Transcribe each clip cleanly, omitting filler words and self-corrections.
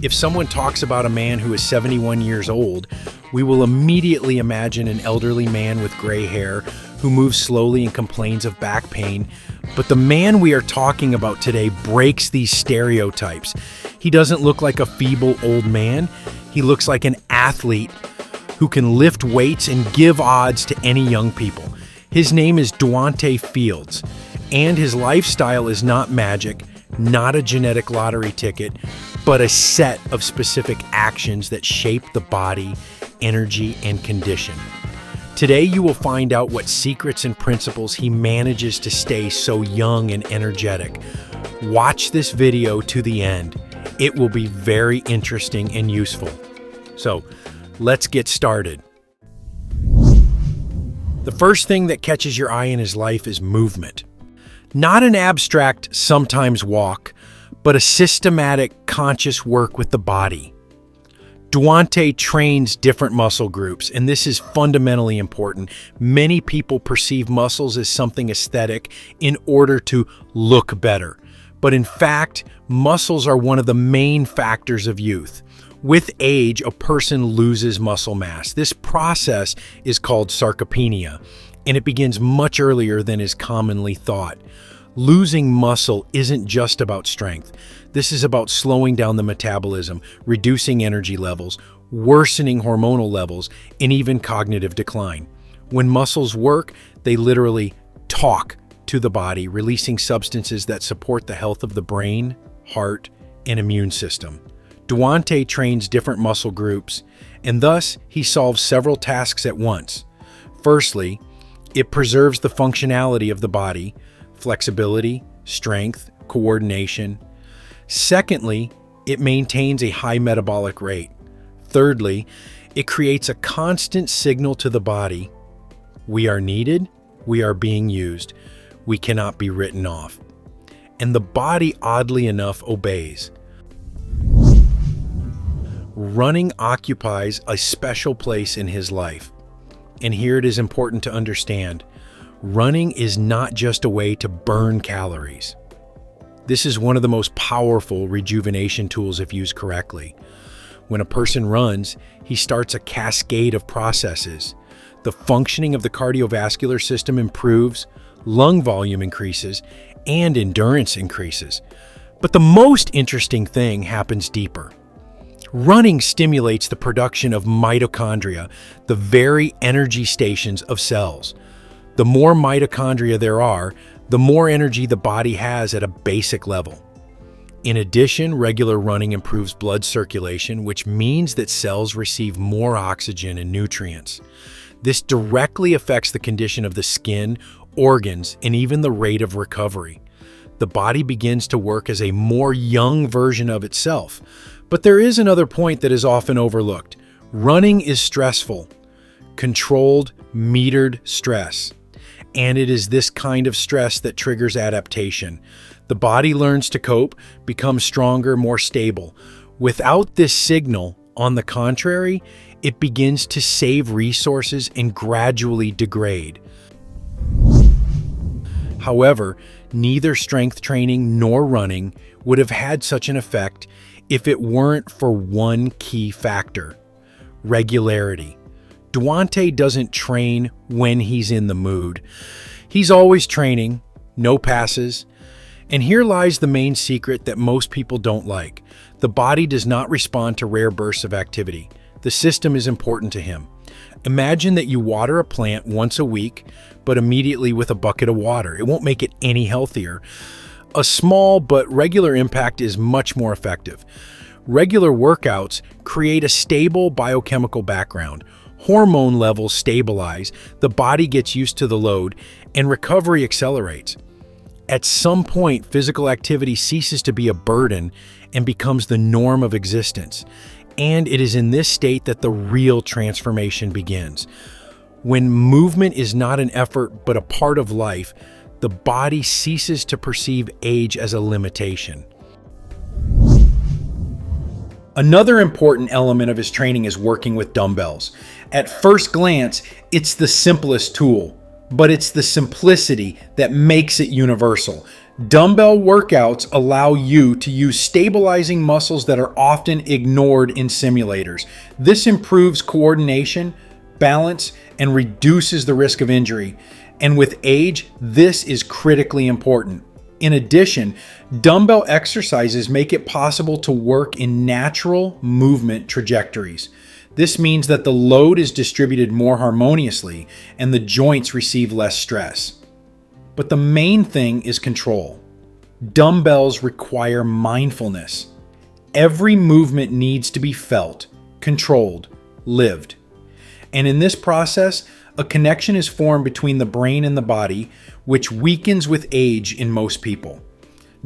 If someone talks about a man who is 71 years old, we will immediately imagine an elderly man with gray hair who moves slowly and complains of back pain. But the man we are talking about today breaks these stereotypes. He doesn't look like a feeble old man. He looks like an athlete who can lift weights and give odds to any young people. His name is Duante Fields, and his lifestyle is not magic, not a genetic lottery ticket, but a set of specific actions that shape the body, energy, and condition. Today, you will find out what secrets and principles he manages to stay so young and energetic. Watch this video to the end. It will be very interesting and useful. So, let's get started. The first thing that catches your eye in his life is movement. Not an abstract, sometimes walk, but a systematic, conscious work with the body. Dwante trains different muscle groups, and this is fundamentally important. Many people perceive muscles as something aesthetic in order to look better. But in fact, muscles are one of the main factors of youth. With age, a person loses muscle mass. This process is called sarcopenia, and it begins much earlier than is commonly thought. Losing muscle isn't just about strength. This is about slowing down the metabolism, reducing energy levels, worsening hormonal levels, and even cognitive decline. When muscles work, they literally talk to the body, releasing substances that support the health of the brain, heart, and immune system. Dwante trains different muscle groups, and thus he solves several tasks at once. Firstly, it preserves the functionality of the body, flexibility, strength, coordination. Secondly, it maintains a high metabolic rate. Thirdly, it creates a constant signal to the body. We are needed, we are being used, we cannot be written off. And the body, oddly enough, obeys. Running occupies a special place in his life. And here it is important to understand. Running is not just a way to burn calories. This is one of the most powerful rejuvenation tools if used correctly. When a person runs, he starts a cascade of processes. The functioning of the cardiovascular system improves, lung volume increases, and endurance increases. But the most interesting thing happens deeper. Running stimulates the production of mitochondria, the very energy stations of cells. The more mitochondria there are, the more energy the body has at a basic level. In addition, regular running improves blood circulation, which means that cells receive more oxygen and nutrients. This directly affects the condition of the skin, organs, and even the rate of recovery. The body begins to work as a more young version of itself. But there is another point that is often overlooked. Running is stressful, controlled, metered stress. And it is this kind of stress that triggers adaptation. The body learns to cope, becomes stronger, more stable. Without this signal, on the contrary, it begins to save resources and gradually degrade. However, neither strength training nor running would have had such an effect if it weren't for one key factor: regularity. Dwante doesn't train when he's in the mood. He's always training, no passes. And here lies the main secret that most people don't like. The body does not respond to rare bursts of activity. The system is important to him. Imagine that you water a plant once a week, but immediately with a bucket of water. It won't make it any healthier. A small but regular impact is much more effective. Regular workouts create a stable biochemical background. Hormone levels stabilize, the body gets used to the load, and recovery accelerates. At some point, physical activity ceases to be a burden and becomes the norm of existence. And it is in this state that the real transformation begins. When movement is not an effort but a part of life, the body ceases to perceive age as a limitation. Another important element of his training is working with dumbbells. At first glance, it's the simplest tool, but it's the simplicity that makes it universal. Dumbbell workouts allow you to use stabilizing muscles that are often ignored in simulators. This improves coordination, balance, and reduces the risk of injury. And with age, this is critically important. In addition, dumbbell exercises make it possible to work in natural movement trajectories. This means that the load is distributed more harmoniously and the joints receive less stress. But the main thing is control. Dumbbells require mindfulness. Every movement needs to be felt, controlled, lived. And in this process, a connection is formed between the brain and the body, which weakens with age in most people.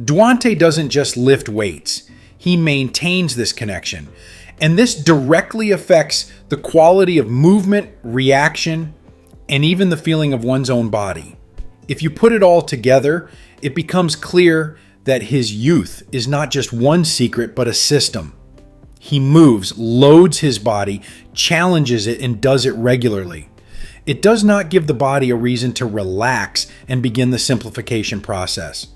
Dwante doesn't just lift weights, he maintains this connection. And this directly affects the quality of movement, reaction, and even the feeling of one's own body. If you put it all together, it becomes clear that his youth is not just one secret, but a system. He moves, loads his body, challenges it, and does it regularly. It does not give the body a reason to relax and begin the simplification process.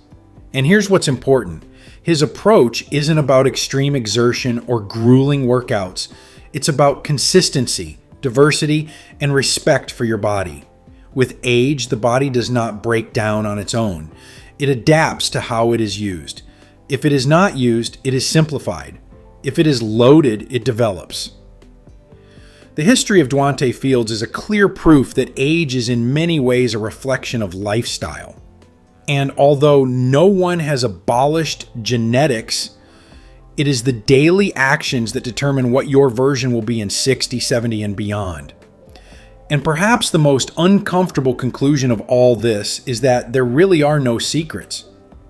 And here's what's important. His approach isn't about extreme exertion or grueling workouts. It's about consistency, diversity, and respect for your body. With age, the body does not break down on its own. It adapts to how it is used. If it is not used, it is simplified. If it is loaded, it develops. The history of Duante Fields is a clear proof that age is in many ways a reflection of lifestyle. And although no one has abolished genetics, it is the daily actions that determine what your version will be in 60, 70, and beyond. And perhaps the most uncomfortable conclusion of all this is that there really are no secrets.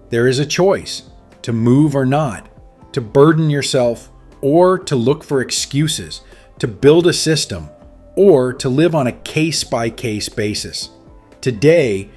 There is a choice to move or not, to burden yourself or to look for excuses, to build a system, or to live on a case-by-case basis. Today,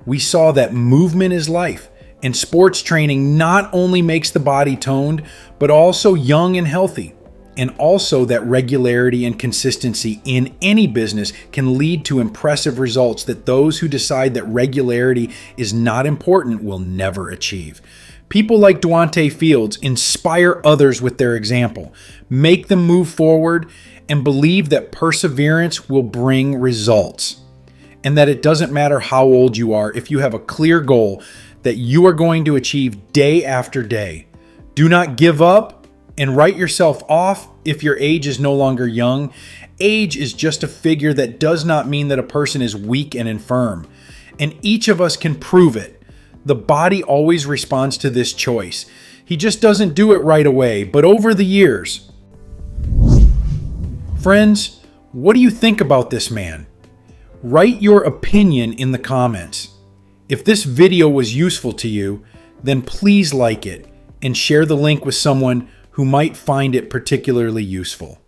we saw that movement is life, and sports training not only makes the body toned, but also young and healthy. And also that regularity and consistency in any business can lead to impressive results that those who decide that regularity is not important will never achieve. People like Duante Fields inspire others with their example, make them move forward, and believe that perseverance will bring results. And that it doesn't matter how old you are if you have a clear goal that you are going to achieve day after day. Do not give up and write yourself off if your age is no longer young. Age is just a figure that does not mean that a person is weak and infirm. And each of us can prove it. The body always responds to this choice. He just doesn't do it right away, but over the years. Friends, what do you think about this man? Write your opinion in the comments. If this video was useful to you, then please like it and share the link with someone who might find it particularly useful.